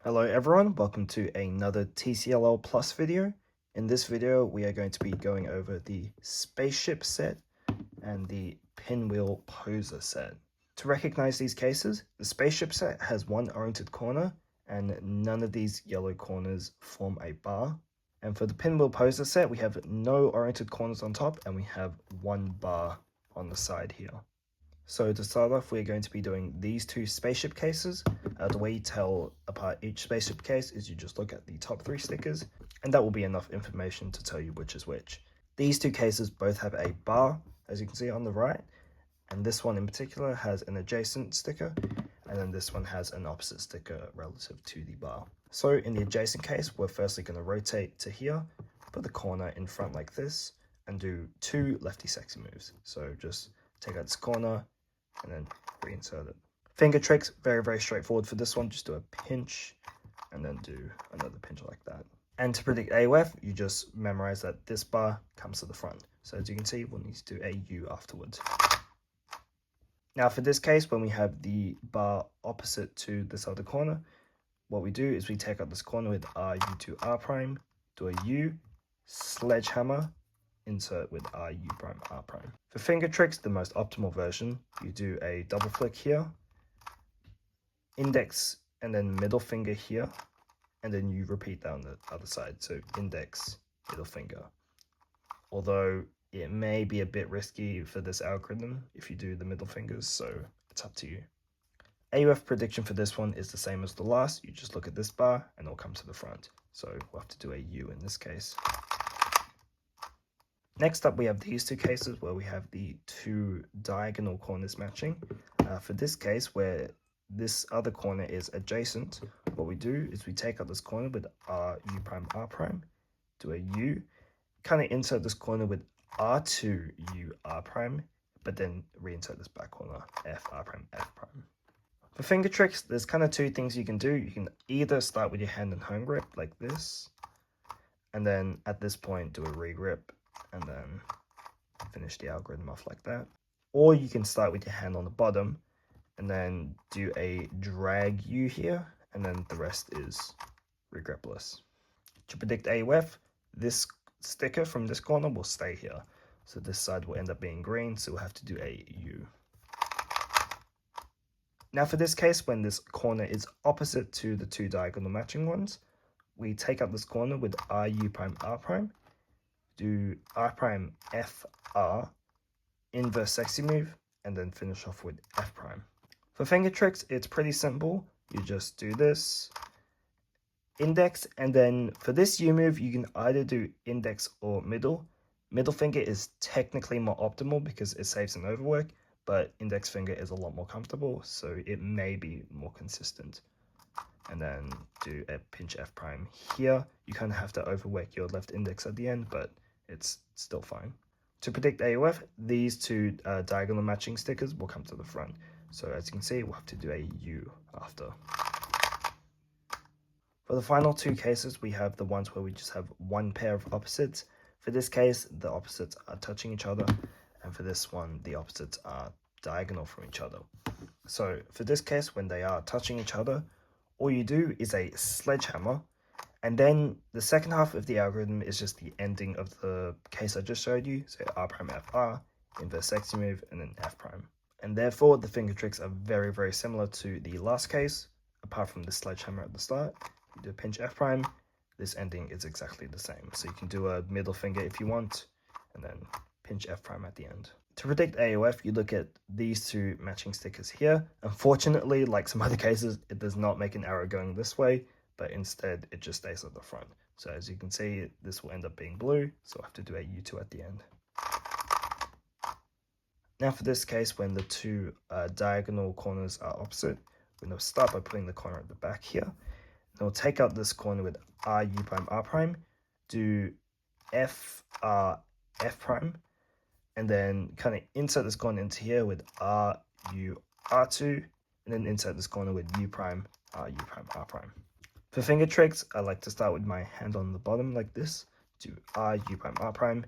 Hello everyone, welcome to another TCLL Plus video. In this video, we are going to be going over the Spaceship set and the Pinwheel Poser set. To recognize these cases, the Spaceship set has one oriented corner and none of these yellow corners form a bar. And for the Pinwheel Poser set, we have no oriented corners on top and we have one bar on the side here. So to start off, we're going to be doing these two spaceship cases. The way you tell apart each spaceship case is you just look at the top three stickers, and that will be enough information to tell you which is which. These two cases both have a bar, as you can see on the right, and this one in particular has an adjacent sticker, and then this one has an opposite sticker relative to the bar. So in the adjacent case, we're firstly going to rotate to here, put the corner in front like this, and do two lefty sexy moves. So just take out this corner, and then reinsert it. Finger tricks, very straightforward for this one. Just do a pinch and then do another pinch like that. And to predict AOF, you just memorize that this bar comes to the front. So as you can see, we'll need to do a U afterwards. Now for this case, when we have the bar opposite to this other corner, what we do is we take out this corner with R, U to R prime, do a U, sledgehammer, insert with R, U prime, R prime. For finger tricks, the most optimal version, you do a double flick here, index and then middle finger here, and then you repeat that on the other side. So index, middle finger. Although it may be a bit risky for this algorithm if you do the middle fingers, so it's up to you. AUF prediction for this one is the same as the last. You just look at this bar and it'll come to the front. So we'll have to do a U in this case. Next up, we have these two cases where we have the two diagonal corners matching. For this case, where this other corner is adjacent, what we do is we take out this corner with R, U prime, R prime, do a U, kind of insert this corner with R2, U, R prime, but then reinsert this back corner, F, R prime, F prime. For finger tricks, there's kind of two things you can do. You can either start with your hand and home grip like this, and then at this point do a re-grip, and then finish the algorithm off like that. Or you can start with your hand on the bottom and then do a drag U here, and then the rest is regripless. To predict AOF, this sticker from this corner will stay here. So this side will end up being green, so we'll have to do a U. Now for this case, when this corner is opposite to the two diagonal matching ones, we take out this corner with R, U prime, R prime, do R prime, F, R, inverse sexy move, and then finish off with F prime. For finger tricks, it's pretty simple. You just do this, index, and then for this U move, you can either do index or middle. Middle finger is technically more optimal because it saves an overwork, but index finger is a lot more comfortable, so it may be more consistent. And then do a pinch F prime here. You kind of have to overwork your left index at the end, but it's still fine. To predict AOF, these two diagonal matching stickers will come to the front. So as you can see, we'll have to do a U after. For the final two cases, we have the ones where we just have one pair of opposites. For this case, the opposites are touching each other, and for this one, the opposites are diagonal from each other. So for this case, when they are touching each other, all you do is a sledgehammer, and then the second half of the algorithm is just the ending of the case I just showed you. So R prime, F, R, inverse sexy move, and then F prime. And therefore, the finger tricks are very similar to the last case, apart from the sledgehammer at the start. You do a pinch F prime, this ending is exactly the same. So you can do a middle finger if you want, and then pinch F prime at the end. To predict AOF, you look at these two matching stickers here. Unfortunately, like some other cases, it does not make an arrow going this way, but instead it just stays at the front. So as you can see, this will end up being blue, so I have to do a U2 at the end. Now for this case, when the two diagonal corners are opposite, we're going to start by putting the corner at the back here. And we'll take out this corner with R, U prime, R prime, do F, R, F prime, and then kind of insert this corner into here with R, U, R2, and then insert this corner with U prime, R, U prime, R prime. For finger tricks, I like to start with my hand on the bottom like this, do R, U prime, R prime,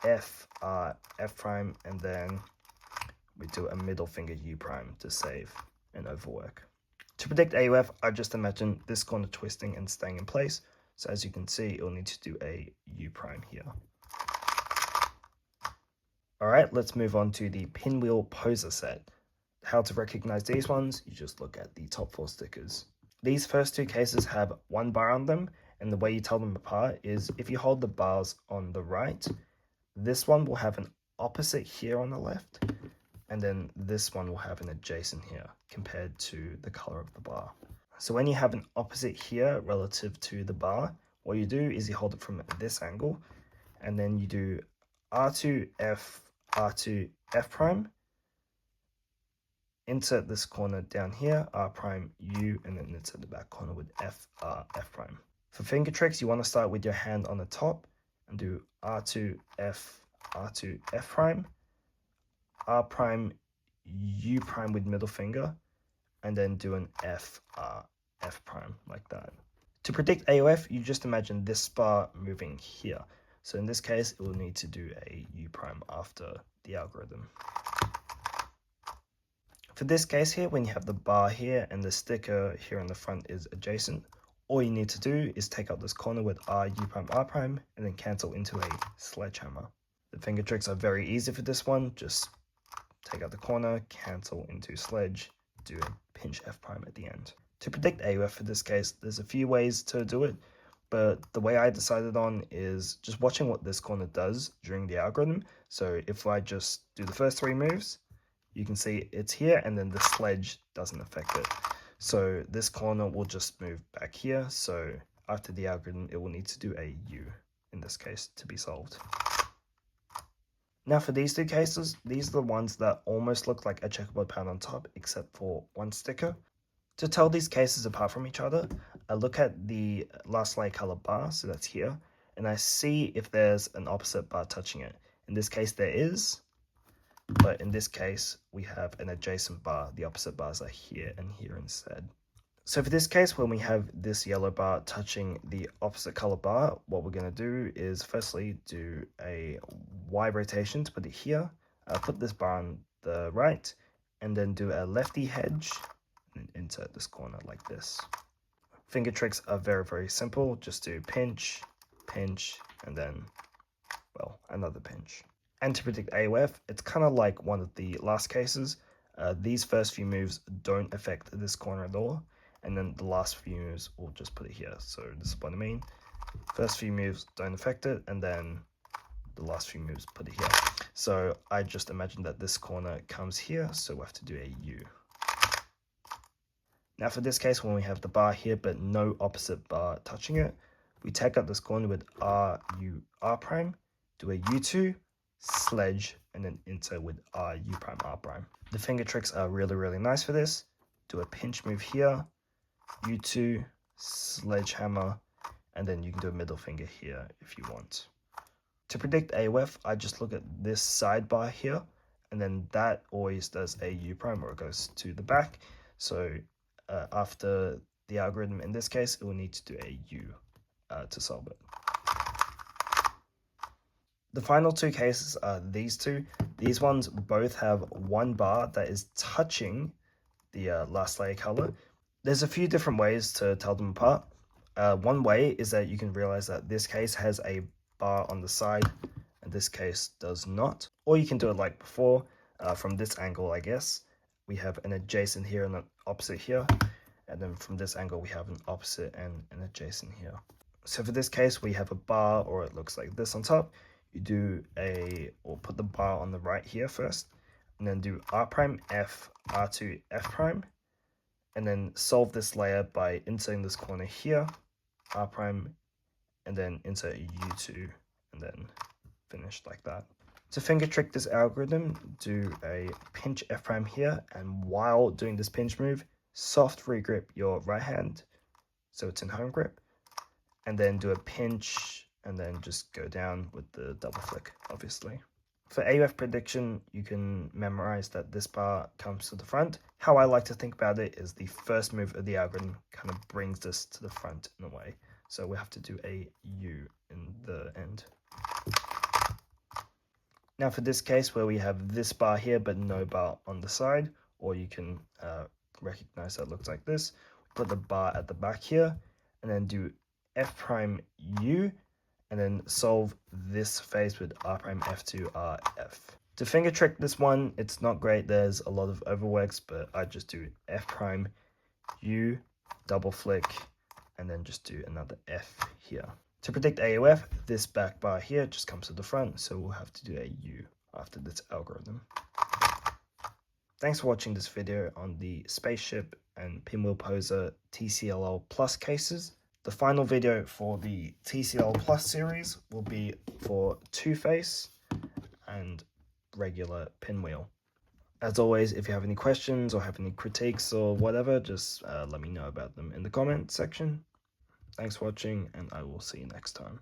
F, R, F prime, and then we do a middle finger U prime to save an overwork. To predict AUF, I just imagine this corner twisting and staying in place. So as you can see, it will need to do a U prime here. Alright, let's move on to the Pinwheel poser set. How to recognize these ones, you just look at the top 4 stickers. These first 2 cases have 1 bar on them, and the way you tell them apart is if you hold the bars on the right, this one will have an opposite here on the left, and then this one will have an adjacent here compared to the color of the bar. So when you have an opposite here relative to the bar, what you do is you hold it from this angle, and then you do R2, F, R2, F prime, insert this corner down here, R prime, U, and then insert the back corner with F, R, F prime. For finger tricks, you want to start with your hand on the top and do R2, F, R2, F prime, R prime, U prime with middle finger, and then do an F, R, F prime like that. To predict AOF, you just imagine this bar moving here. So in this case, it will need to do a U prime after the algorithm. For this case here, when you have the bar here and the sticker here in the front is adjacent, all you need to do is take out this corner with R, U prime, R prime, and then cancel into a sledgehammer. The finger tricks are very easy for this one. Just take out the corner, cancel into sledge, do a pinch F prime at the end. To predict AUF for this case, there's a few ways to do it, but the way I decided on is just watching what this corner does during the algorithm. So if I just do the first 3 moves, you can see it's here and then the sledge doesn't affect it. So this corner will just move back here. So after the algorithm, it will need to do a U in this case to be solved. Now for these 2 cases, these are the ones that almost look like a checkerboard pattern on top except for 1 sticker. To tell these cases apart from each other, I look at the last layer color bar, so that's here, and I see if there's an opposite bar touching it. In this case there is, but in this case we have an adjacent bar. The opposite bars are here and here instead. So for this case, when we have this yellow bar touching the opposite color bar, what we're going to do is firstly do a Y rotation to put it here, put this bar on the right, and then do a lefty hedge and insert this corner like this. Finger tricks are very, very simple. Just do pinch, pinch, and then, well, another pinch. And to predict AOF, it's kind of like one of the last cases. These first few moves don't affect this corner at all, and then the last few moves we'll just put it here. So this is what I mean. First few moves don't affect it, and then the last few moves put it here. So I just imagine that this corner comes here, so we have to do a U. Now for this case, when we have the bar here but no opposite bar touching it, we take out this corner with R, U, R prime, do a U2, sledge, and then insert with R, U prime, R prime. The finger tricks are really, really nice for this. Do a pinch move here, U2, sledgehammer, and then you can do a middle finger here if you want. To predict AOF, I just look at this sidebar here, and then that always does a U prime or it goes to the back. So after the algorithm, in this case, it will need to do a U to solve it. The final 2 cases are these 2. These ones both have 1 bar that is touching the last layer color. There's a few different ways to tell them apart. One way is that you can realize that this case has a bar on the side and this case does not. Or you can do it like before, from this angle, I guess. We have an adjacent here and an opposite here, and then from this angle we have an opposite and an adjacent here. So for this case, we have a bar, or it looks like this on top. You do or put the bar on the right here first, and then do R prime, F, R2, F prime, and then solve this layer by inserting this corner here, R prime, and then insert a U2, and then finish like that. To finger trick this algorithm, do a pinch F prime here, and while doing this pinch move, soft regrip your right hand so it's in home grip, and then do a pinch and then just go down with the double flick, obviously. For AUF prediction, you can memorize that this bar comes to the front. How I like to think about it is the first move of the algorithm kind of brings this to the front in a way. So we have to do a U in the end. Now for this case where we have this bar here but no bar on the side, or you can recognize that it looks like this. Put the bar at the back here, and then do F prime U, and then solve this phase with R prime F2 RF. To finger trick this one, it's not great. There's a lot of overworks, but I just do F prime U, double flick, and then just do another F here. To predict AOF, this back bar here just comes to the front, so we'll have to do a U after this algorithm. Thanks for watching this video on the Spaceship and Pinwheel Poser TCLL Plus cases. The final video for the TCLL Plus series will be for two-face and regular pinwheel. As always, if you have any questions or have any critiques or whatever, just let me know about them in the comment section. Thanks for watching, and I will see you next time.